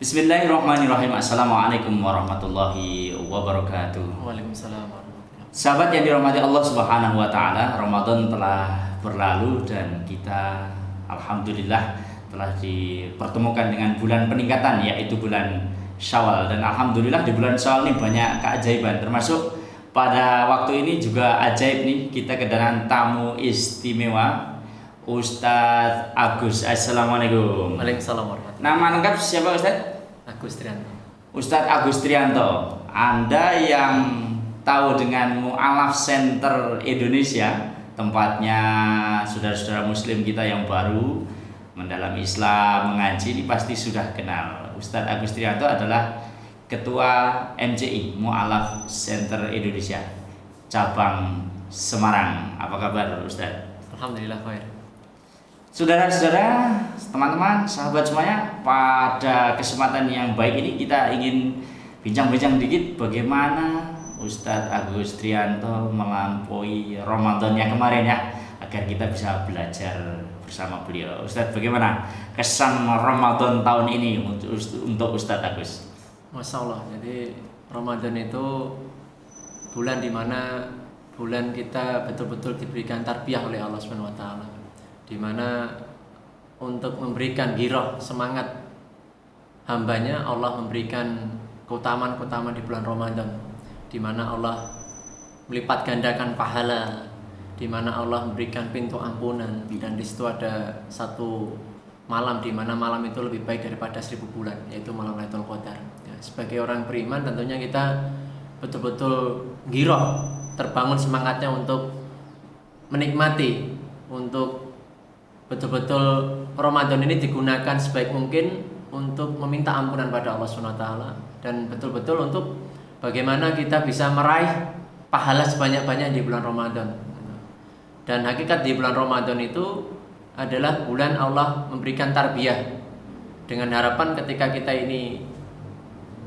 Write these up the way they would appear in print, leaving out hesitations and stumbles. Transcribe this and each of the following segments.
Bismillahirrahmanirrahim. Assalamualaikum warahmatullahi wabarakatuh. Waalaikumsalam warahmatullahi. Sahabat yang dirahmati Allah Subhanahu wa taala, Ramadan telah berlalu dan kita alhamdulillah telah dipertemukan dengan bulan peningkatan, yaitu bulan Syawal. Dan alhamdulillah di bulan Syawal ini banyak keajaiban, termasuk pada waktu ini juga ajaib nih, kita kedatangan tamu istimewa, Ustadz Agus. Assalamualaikum. Waalaikumsalam warahmatullahi. Nama lengkap siapa Ustadz? Agus Trianto. Ustadz Agus Trianto, Anda yang tahu dengan Mu'alaf Center Indonesia, tempatnya saudara-saudara muslim kita yang baru mendalami Islam, mengaji, ini pasti sudah kenal. Ustadz Agus Trianto adalah Ketua MCI, Mu'alaf Center Indonesia, cabang Semarang. Apa kabar Ustadz? Alhamdulillah khair. Saudara-saudara, teman-teman, sahabat semuanya, pada kesempatan yang baik ini kita ingin bincang-bincang dikit bagaimana Ustadz Agus Trianto melampaui Ramadan yang kemarin ya, agar kita bisa belajar bersama beliau. Ustadz, bagaimana kesan Ramadan tahun ini untuk Ustadz Agus? Masya Allah, jadi Ramadan itu bulan dimana bulan kita betul-betul diberikan tarbiyah oleh Allah Subhanahu Wa Taala, dimana untuk memberikan giroh semangat hambanya, Allah memberikan keutamaan-keutamaan di bulan Ramadan, dimana Allah melipat gandakan pahala, dimana Allah memberikan pintu ampunan, dan di situ ada satu malam dimana malam itu lebih baik daripada 1000 bulan, yaitu malam Lailatul Qadar. Ya, sebagai orang beriman tentunya kita betul-betul giroh, terbangun semangatnya untuk menikmati, untuk betul-betul Ramadan ini digunakan sebaik mungkin untuk meminta ampunan pada Allah SWT, dan betul-betul untuk bagaimana kita bisa meraih pahala sebanyak-banyak di bulan Ramadan. Dan hakikat di bulan Ramadan itu adalah bulan Allah memberikan tarbiyah, dengan harapan ketika kita ini,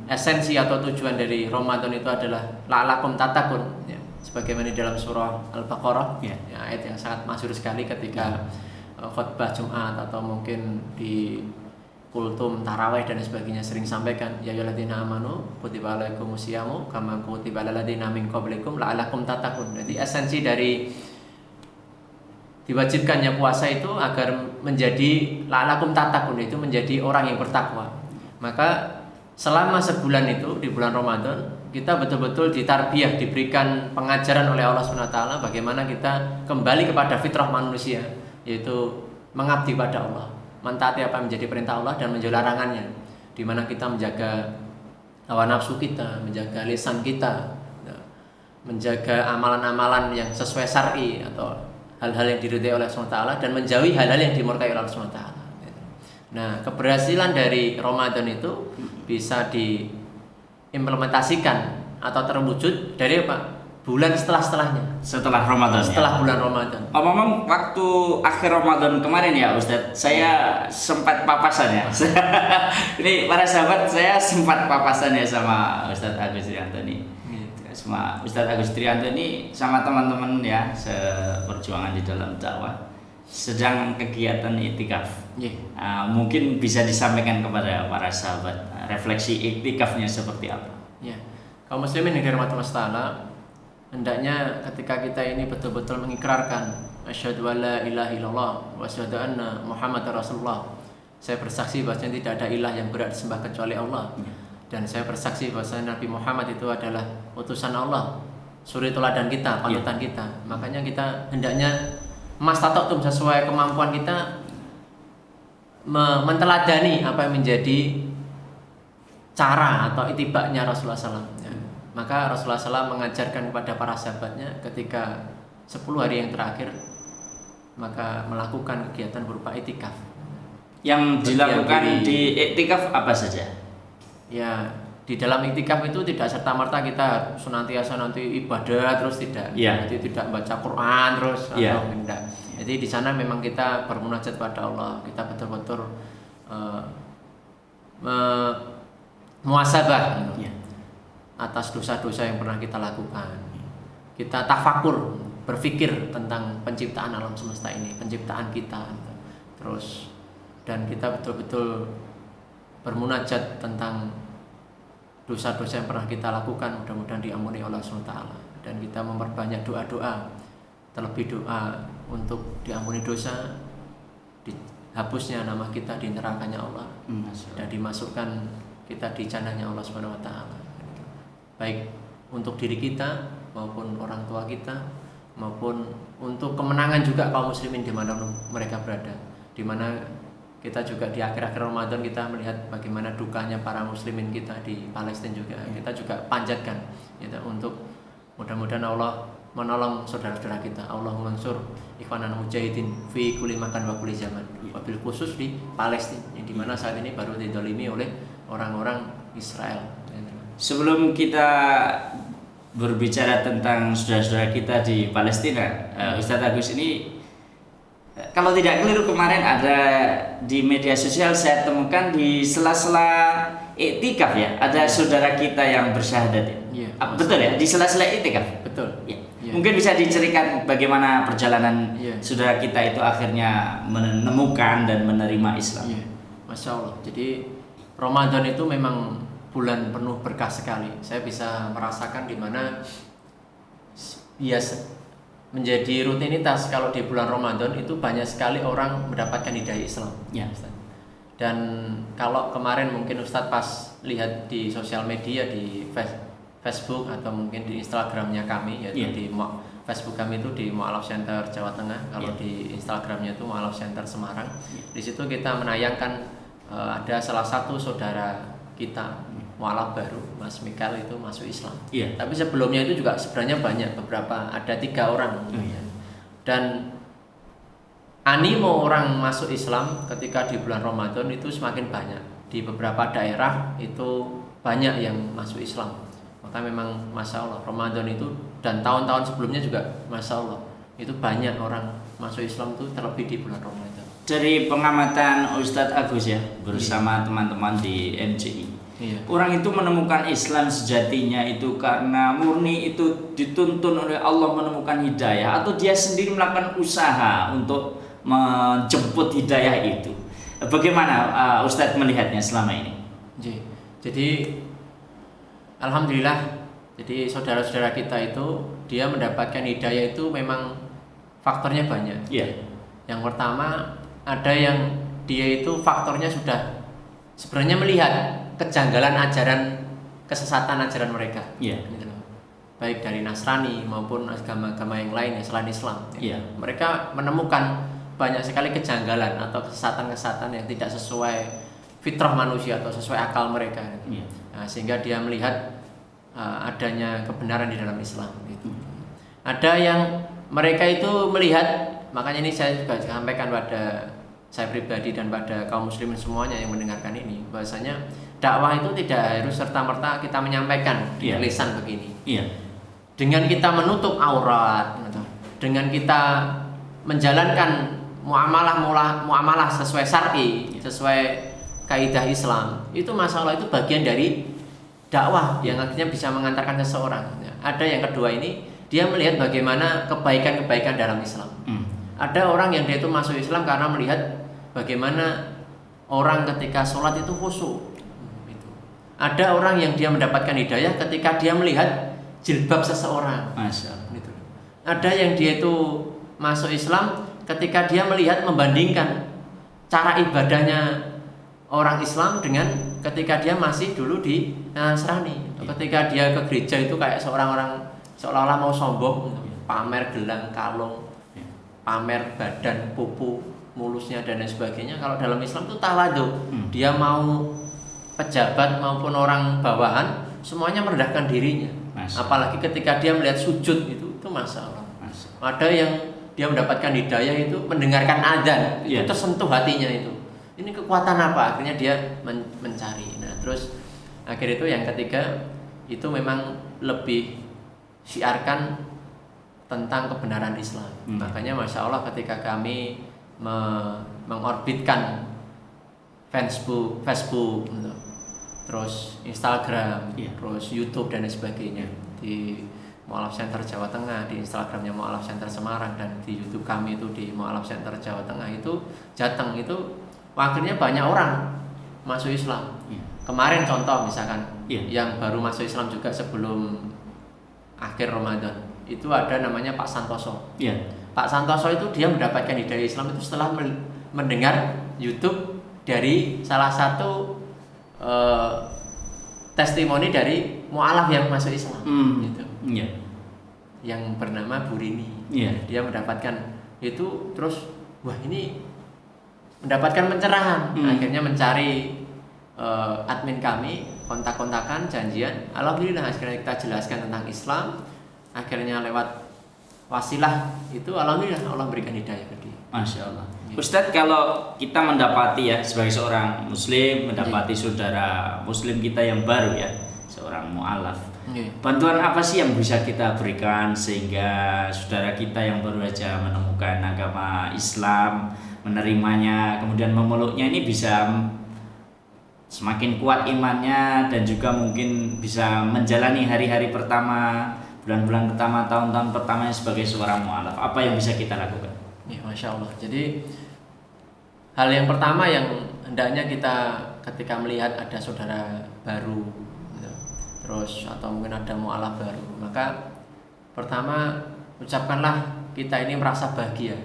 esensi atau tujuan dari Ramadan itu adalah la'alakum tatakun ya, sebagaimana di dalam surah Al-Baqarah ya, ayat yang sangat masyhur sekali ketika khutbah Jumat atau mungkin di kultum tarawih dan sebagainya sering sampaikan, ya ayyuhalladzina amanu kutiba alaikumusyamu kama kutiba alal ladzina min qablikum la'alakum tattaqun. Jadi esensi dari diwajibkannya puasa itu agar menjadi la'alakum tattaqun, itu menjadi orang yang bertakwa. Maka selama sebulan itu di bulan Ramadan kita betul-betul ditarbiyah, diberikan pengajaran oleh Allah SWT bagaimana kita kembali kepada fitrah manusia, yaitu mengabdi pada Allah, mentaati apa yang menjadi perintah Allah dan menjauhi larangannya, di mana kita menjaga hawa nafsu kita, menjaga lisan kita, menjaga amalan-amalan yang sesuai syar'i atau hal-hal yang diridhai oleh Allah SWT, dan menjauhi hal-hal yang dimurkai oleh Allah SWT. Nah, keberhasilan dari Ramadan itu bisa diimplementasikan atau terwujud dari apa? Bulan setelahnya. Setelah Ramadan. Setelah ya? bulan Ramadan. Memang waktu akhir Ramadan kemarin ya Ustadz, saya sempat papasan ya. Ini para sahabat, saya sempat papasan ya sama Ustadz Agus Trianto ini. Sama Ustadz Agus Trianto ini sama teman-teman ya, seperjuangan di dalam dakwah, sedang kegiatan iktikaf. Mungkin bisa disampaikan kepada para sahabat refleksi iktikafnya seperti apa? Ya, kaum muslimin yang dirahmati Allah Ta'ala, hendaknya ketika kita ini betul-betul mengikrarkan asyhadu alla ilaha illallah wa asyhadu anna Muhammadar Rasulullah, saya bersaksi bahwasanya tidak ada ilah yang berhak disembah kecuali Allah, dan saya bersaksi bahwasanya Nabi Muhammad itu adalah utusan Allah, suri teladan kita, panutan kita. Makanya kita hendaknya mastata'tum, sesuai kemampuan kita, menteladani apa yang menjadi cara atau itibaknya Rasulullah SAW. Maka Rasulullah SAW mengajarkan kepada para sahabatnya ketika 10 hari yang terakhir, maka melakukan kegiatan berupa itikaf. Yang dilakukan di iktikaf apa saja? Ya, di dalam iktikaf itu tidak serta-merta kita senantiasa nanti ibadah terus, tidak. Jadi tidak baca Quran terus atau tidak. Jadi di sana memang kita bermunajat pada Allah, kita betul-betul muhasabah atas dosa-dosa yang pernah kita lakukan. Kita tafakur, berpikir tentang penciptaan alam semesta ini, penciptaan kita. Terus dan kita betul-betul bermunajat tentang dosa-dosa yang pernah kita lakukan, mudah-mudahan diampuni Allah SWT. Dan kita memperbanyak doa-doa, terlebih doa untuk diampuni dosa, dihapusnya nama kita di nerakanya Allah, dan dimasukkan kita di jannahnya Allah SWT. Baik untuk diri kita maupun orang tua kita, maupun untuk kemenangan juga kaum muslimin di mana mereka berada. Di mana kita juga di akhir-akhir Ramadan kita melihat bagaimana dukanya para muslimin kita di Palestina juga. Kita juga panjatkan gitu, untuk mudah-mudahan Allah menolong saudara-saudara kita. Allahumma ansur ikhwanan mujahidin fi kulli makan wa kulli zaman. Wabil khusus di Palestina yang dimana saat ini baru didolimi oleh orang-orang Israel. Sebelum kita berbicara tentang saudara-saudara kita di Palestina, Ustadz Agus ini, kalau tidak keliru kemarin ada di media sosial saya temukan di sela-sela iktikaf ya, ada saudara kita yang bersyahadat ya. Iya, betul ya, di sela-sela iktikaf. Betul. Ya. Ya. Mungkin bisa diceritakan bagaimana perjalanan saudara kita itu akhirnya menemukan dan menerima Islam. Iya. Masya Allah. Jadi Ramadan itu memang bulan penuh berkah sekali. Saya bisa merasakan di mana biasa menjadi rutinitas kalau di bulan Ramadan itu banyak sekali orang mendapatkan hidayah Islam. Ya. Dan kalau kemarin mungkin Ustadz pas lihat di sosial media di Facebook atau mungkin di Instagramnya kami, yaitu di Facebook kami itu di Mu'alaf Center Jawa Tengah, kalau di Instagramnya itu Mu'alaf Center Semarang. Di situ kita menayangkan ada salah satu saudara kita mualaf baru, Mas Mikael itu masuk Islam. Tapi sebelumnya itu juga sebenarnya banyak, beberapa, ada 3 orang. Dan animo orang masuk Islam ketika di bulan Ramadan itu semakin banyak. Di beberapa daerah itu banyak yang masuk Islam. Maka memang Masya Allah Ramadan itu, dan tahun-tahun sebelumnya juga Masya Allah itu banyak orang masuk Islam itu, terlebih di bulan Ramadan. Dari pengamatan Ustadz Agus ya, bersama teman-teman di MCI, orang itu menemukan Islam sejatinya itu karena murni itu dituntun oleh Allah menemukan hidayah, atau dia sendiri melakukan usaha untuk menjemput hidayah itu. Bagaimana Ustadz melihatnya selama ini? Jadi alhamdulillah, jadi saudara-saudara kita itu dia mendapatkan hidayah itu memang faktornya banyak. Yang pertama, ada yang dia itu faktornya sudah sebenarnya melihat kejanggalan ajaran, kesesatan ajaran mereka, gitu loh. Baik dari Nasrani maupun agama-agama yang lain selain Islam. Mereka menemukan banyak sekali kejanggalan atau kesesatan-kesesatan yang tidak sesuai fitrah manusia atau sesuai akal mereka. Nah, sehingga dia melihat adanya kebenaran di dalam Islam. Gitu. Ada yang mereka itu melihat, makanya ini saya juga sampaikan pada saya pribadi dan pada kaum muslimin semuanya yang mendengarkan ini, bahwasanya dakwah itu tidak harus serta-merta kita menyampaikan di lisan begini. Dengan kita menutup aurat, dengan kita menjalankan muamalah sesuai syar'i, sesuai kaidah Islam, itu masalah itu bagian dari dakwah yang akhirnya bisa mengantarkan seseorang. Ada yang kedua ini, dia melihat bagaimana kebaikan-kebaikan dalam Islam. Ada orang yang dia itu masuk Islam karena melihat bagaimana orang ketika sholat itu khusyuk. Ada orang yang dia mendapatkan hidayah ketika dia melihat jilbab seseorang. Gitu. Ada yang dia itu masuk Islam ketika dia melihat, membandingkan cara ibadahnya orang Islam dengan ketika dia masih dulu di Nasrani. Ketika dia ke gereja itu kayak seolah-olah mau sombong, pamer gelang kalung, pamer badan, pupu, mulusnya dan lain sebagainya. Kalau dalam Islam itu tawadhu. Dia mau pejabat maupun orang bawahan semuanya merendahkan dirinya. Apalagi ketika dia melihat sujud itu masalah. Ada yang dia mendapatkan hidayah itu mendengarkan adzan, itu tersentuh hatinya itu. Ini kekuatan apa? Akhirnya dia mencari. Nah, terus akhir itu yang ketiga itu memang lebih syiarkan tentang kebenaran Islam. Makanya Masya Allah ketika kami mengorbitkan Facebook, terus Instagram, terus YouTube dan sebagainya di Mu'alaf Center Jawa Tengah, di Instagramnya Mu'alaf Center Semarang, dan di YouTube kami itu di Mu'alaf Center Jawa Tengah itu Jateng itu, akhirnya banyak orang masuk Islam. Iya. Kemarin contoh misalkan Iya. yang baru masuk Islam juga sebelum akhir Ramadan itu ada namanya Pak Santoso. Iya. Pak Santoso itu dia mendapatkan hidayah Islam itu setelah mendengar YouTube dari salah satu testimoni dari mualaf yang masuk Islam, gitu. Iya. Yang bernama Burini. Iya. Dia mendapatkan itu terus wah ini mendapatkan pencerahan. Akhirnya mencari admin kami, kontak-kontakan, janjian. Alhamdulillah akhirnya kita jelaskan tentang Islam. Akhirnya lewat wasilah itu alhamdulillah Allah berikan hidayah ke dia. Masya Allah. Ustadz, kalau kita mendapati ya sebagai seorang muslim mendapati saudara muslim kita yang baru ya, seorang mu'alaf, bantuan apa sih yang bisa kita berikan sehingga saudara kita yang baru saja menemukan agama Islam, menerimanya, kemudian memeluknya ini bisa semakin kuat imannya dan juga mungkin bisa menjalani hari-hari pertama, bulan-bulan pertama, tahun-tahun pertamanya sebagai seorang mu'alaf. Apa yang bisa kita lakukan? Ya, Masya Allah. Jadi hal yang pertama yang hendaknya kita ketika melihat ada saudara baru, gitu, terus atau mungkin ada mu'alaf baru, maka pertama ucapkanlah kita ini merasa bahagia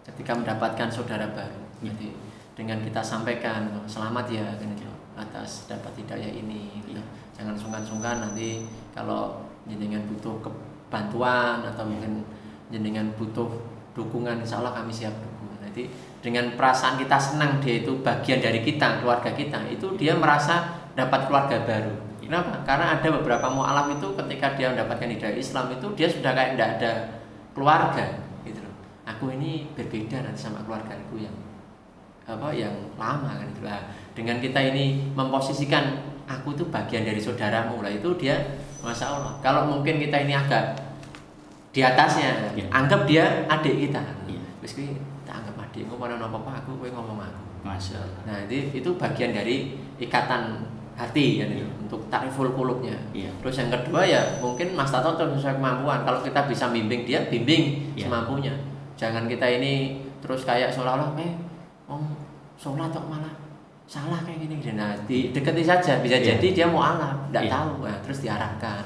ketika mendapatkan saudara baru. Jadi dengan kita sampaikan selamat ya gitu, atas dapat hidayah ini. Gitu. Jangan sungkan-sungkan nanti kalau jenengan butuh bantuan atau mungkin jenengan butuh dukungan, insya Allah kami siap dukung. Nanti dengan perasaan kita senang dia itu bagian dari kita, keluarga kita, itu dia merasa dapat keluarga baru. Kenapa? Karena ada beberapa mu'alaf itu ketika dia mendapatkan hidayah Islam itu dia sudah kayak tidak ada keluarga gitu loh. Aku ini berbeda nanti sama keluargaku yang lama kan gitu lah. Dengan kita ini memposisikan aku tuh bagian dari saudaramu lah, itu dia Masya Allah. Kalau mungkin kita ini agak di atasnya, anggap dia adik kita. Terus kita anggap adik, ngomong apa-apa aku, kowe ngomong aku. Masya Allah. Nah itu bagian dari ikatan hati ya, untuk ta'riful qulubnya. Terus yang kedua ya mungkin Mas Tato sesuai kemampuan. Kalau kita bisa bimbing dia, bimbing semampunya. Jangan kita ini terus kayak seolah-olah sholat kok malah salah kayak gini. Nah didekati saja, bisa jadi dia mau alam, tidak tahu. Nah, terus diarahkan.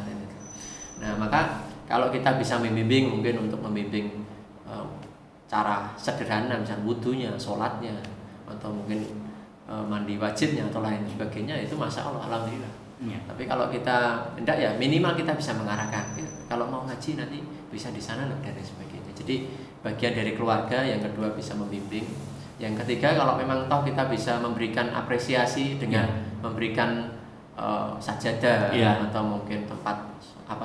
Nah maka kalau kita bisa membimbing, mungkin untuk membimbing cara sederhana, misalnya wudunya, sholatnya, atau mungkin mandi wajibnya atau lain sebagainya, itu Masya Allah, alhamdulillah. Tapi kalau kita tidak ya minimal kita bisa mengarahkan. Kalau mau ngaji nanti bisa di sana dan sebagainya. Jadi bagian dari keluarga, yang kedua bisa membimbing, yang ketiga kalau memang toh kita bisa memberikan apresiasi dengan memberikan sajadah atau mungkin tempat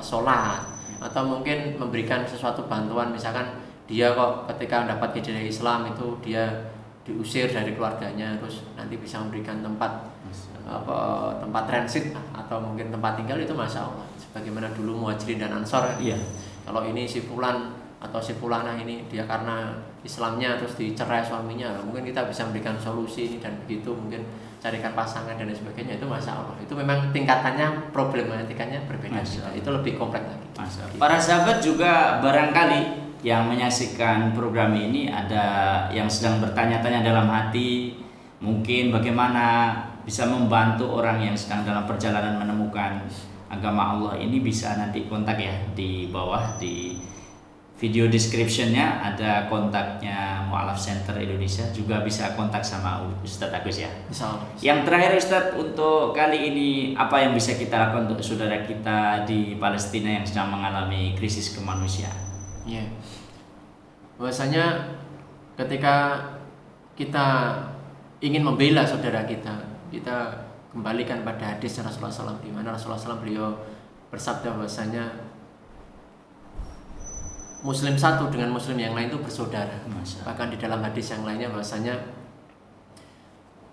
sholat, atau mungkin memberikan sesuatu bantuan, misalkan dia kok ketika mendapat hidayah Islam itu dia diusir dari keluarganya, terus nanti bisa memberikan tempat transit atau mungkin tempat tinggal, itu Masya Allah. Sebagaimana dulu Muhajirin dan Ansor, kalau ini si fulan atau si fulana ini dia karena Islamnya terus dicerai suaminya, mungkin kita bisa memberikan solusi ini dan begitu, mungkin carikan pasangan dan sebagainya, itu Masya Allah. Itu memang tingkatannya, problematikanya berbeda, itu lebih kompleks lagi. Para sahabat juga barangkali yang menyaksikan program ini ada yang sedang bertanya-tanya dalam hati, mungkin bagaimana bisa membantu orang yang sedang dalam perjalanan menemukan agama Allah ini, bisa nanti kontak ya di bawah di video description-nya ada kontaknya Mu'alaf Center Indonesia, juga bisa kontak sama Ustadz Agus ya. Yang terakhir Ustadz, untuk kali ini apa yang bisa kita lakukan untuk saudara kita di Palestina yang sedang mengalami krisis kemanusiaan? Bahwasanya ketika kita ingin membela saudara kita kembalikan pada hadis Rasulullah SAW, di mana Rasulullah SAW beliau bersabda bahwasanya Muslim satu dengan Muslim yang lain itu bersaudara. Bahkan di dalam hadis yang lainnya bahwasanya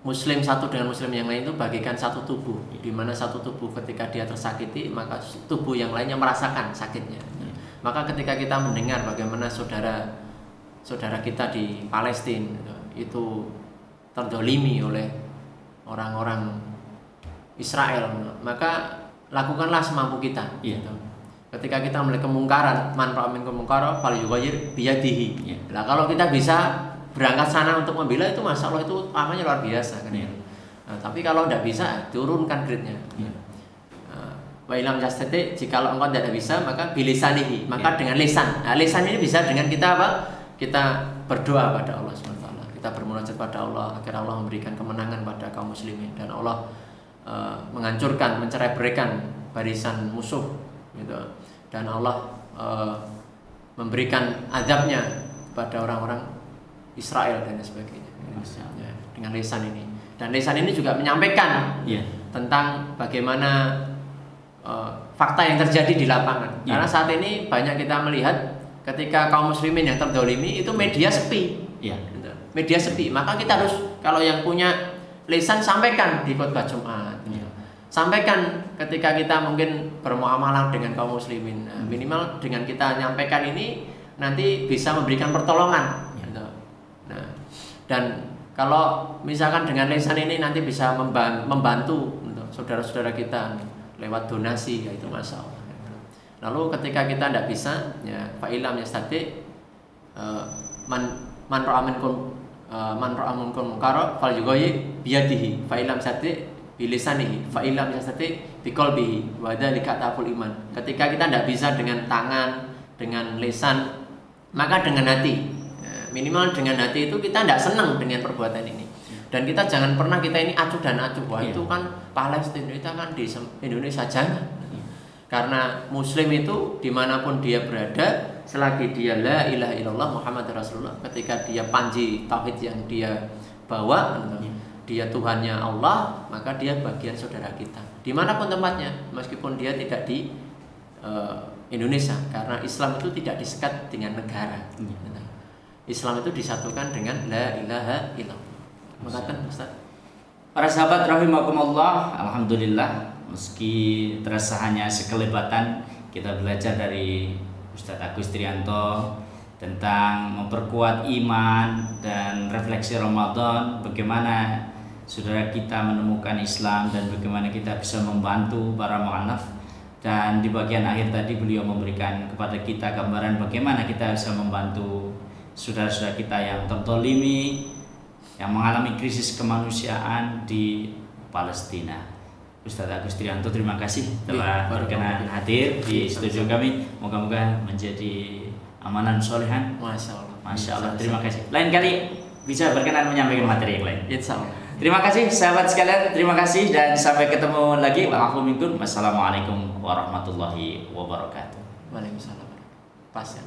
Muslim satu dengan Muslim yang lain itu bagaikan satu tubuh, di mana satu tubuh ketika dia tersakiti maka tubuh yang lainnya merasakan sakitnya. Maka ketika kita mendengar bagaimana saudara kita di Palestina itu terdolimi oleh orang-orang Israel, maka lakukanlah semampu kita. Ketika kita melihat kemungkaran, man ra'a minkum munkara falyughayyir biyadihi. Nah, kalau kita bisa berangkat sana untuk membela, itu Masya Allah, itu namanya luar biasa kan. Nah, tapi kalau tidak bisa, turunkan grade-nya. Wa ilam yastati, jikalau engkau tidak bisa, maka bilisanihi, maka dengan lisan. Nah, lisan ini bisa dengan kita apa? Kita berdoa pada Allah SWT. Kita bermunajat pada Allah agar Allah memberikan kemenangan pada kaum muslimin dan Allah menghancurkan, mencerai-beraikan barisan musuh gitu. Dan Allah memberikan azabnya pada orang-orang Israel dan sebagainya. Ya, dengan lisan ini. Dan lisan ini juga menyampaikan tentang bagaimana fakta yang terjadi di lapangan. Karena saat ini banyak kita melihat ketika kaum muslimin yang terdolimi itu media sepi. Gitu. Media sepi. Maka kita harus, kalau yang punya lisan, sampaikan di khotbah Jumat. Sampaikan ketika kita mungkin bermuamalah dengan kaum muslimin. Nah, minimal dengan kita nyampaikan ini nanti bisa memberikan pertolongan. Gitu. Nah, dan kalau misalkan dengan lisan ini nanti bisa membantu untuk saudara-saudara kita lewat donasi, ya itu masya Allah. Lalu ketika kita tidak bisa, ya fa'ilam yastati man ra'a minkum munkara falyughayyir biyadihi fa'ilam yastati bilisanihi fa'ilam yastati biqalbihi wa dzalika ta'ful iman. Ketika kita tidak bisa dengan tangan, dengan lisan, maka dengan hati. Ya, minimal dengan hati itu kita tidak senang dengan perbuatan ini. Dan kita jangan pernah kita ini acuh dan acuh. Wah, itu kan Palestina, kita kan di Indonesia, jangan. Karena muslim itu dimanapun dia berada, selagi dia la ilaha illallah Muhammad Rasulullah, ketika dia panji tauhid yang dia bawa, dia Tuhannya Allah, maka dia bagian saudara kita dimanapun tempatnya, meskipun dia tidak di Indonesia. Karena Islam itu tidak disekat dengan negara. Islam itu disatukan dengan la ilaha illallah. Mengatakan Ustaz. Para sahabat rahimakumullah, alhamdulillah, meski terasa hanya sekelebatan, kita belajar dari Ustadz Agus Trianto tentang memperkuat iman dan refleksi Ramadan, bagaimana saudara kita menemukan Islam dan bagaimana kita bisa membantu para mu'alaf. Dan di bagian akhir tadi beliau memberikan kepada kita gambaran bagaimana kita bisa membantu saudara-saudara kita yang tertolimi, yang mengalami krisis kemanusiaan di Palestina. Ustadz Agus Trianto, terima kasih telah berkenan hadir di studio kami. Moga-moga menjadi amanan solehan. Masya Allah. Terima kasih. Lain kali bisa berkenan menyampaikan materi yang lain. Insya Allah. Terima kasih sahabat sekalian. Terima kasih dan sampai ketemu lagi. Wassalamualaikum warahmatullahi wabarakatuh. Waalaikumsalam. Pas ya.